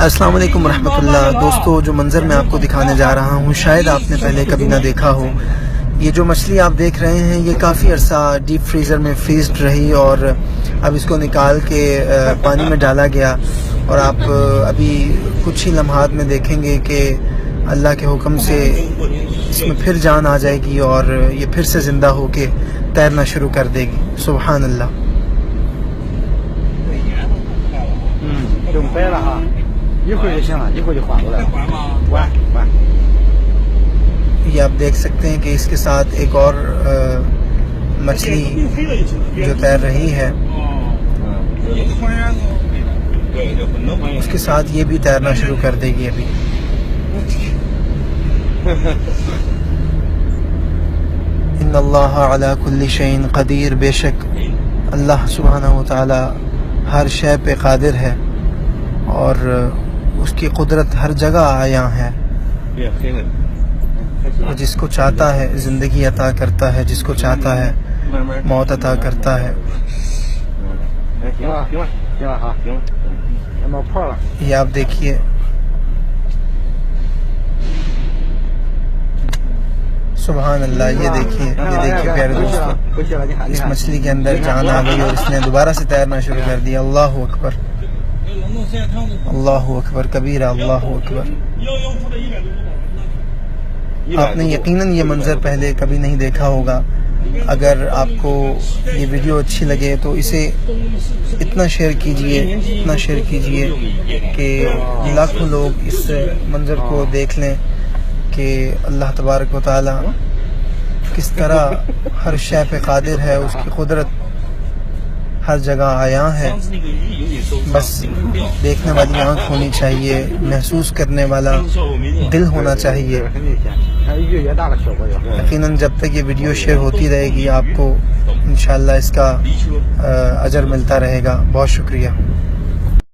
السلام علیکم ورحمۃ اللہ۔ دوستو، جو منظر میں آپ کو دکھانے جا رہا ہوں شاید آپ نے پہلے کبھی نہ دیکھا ہو۔ یہ جو مچھلی آپ دیکھ رہے ہیں یہ کافی عرصہ ڈیپ فریزر میں فریزڈ رہی اور اب اس کو نکال کے پانی میں ڈالا گیا، اور آپ ابھی کچھ ہی لمحات میں دیکھیں گے کہ اللہ کے حکم سے اس میں پھر جان آ جائے گی اور یہ پھر سے زندہ ہو کے تیرنا شروع کر دے گی۔ سبحان اللہ۔ 准备了哈，一会儿就行了，一会儿就缓过来了。缓。 یہ آپ دیکھ سکتے ہیں کہ اس کے ساتھ ایک اور مچھلی جو تیر رہی ہے اس کے ساتھ یہ بھی تیرنا شروع کر دے گی ابھی۔ ان اللہ علی کل شیء قدیر، بے شک اللہ سبحانہ و تعالی ہر شے پہ قادر ہے اور اس کی قدرت ہر جگہ عیاں ہے۔ وہ جس کو چاہتا ہے زندگی عطا کرتا ہے، جس کو چاہتا ہے موت عطا کرتا ہے۔ یہ آپ دیکھیے، سبحان اللہ۔ یہ دیکھیے پیارے دوستو، اس مچھلی کے اندر جان آ گئی اور اس نے دوبارہ سے تیرنا شروع کر دیا۔ اللہ اکبر، اللہ اکبر کبیرہ، اللہ اکبر۔ آپ نے یقیناً یہ منظر پہلے کبھی نہیں دیکھا ہوگا۔ اگر آپ کو یہ ویڈیو اچھی لگے تو اسے اتنا شیئر کیجئے کہ لاکھوں لوگ اس منظر کو دیکھ لیں کہ اللہ تبارک و تعالی کس طرح ہر شے پہ قادر ہے، اس کی قدرت ہر جگہ عیاں ہے۔ بس دیکھنے والی آنکھ ہونی چاہیے، محسوس کرنے والا دل ہونا چاہیے۔ یقیناً جب تک یہ ویڈیو شیئر ہوتی رہے گی آپ کو انشاءاللہ اس کا اجر ملتا رہے گا۔ بہت شکریہ۔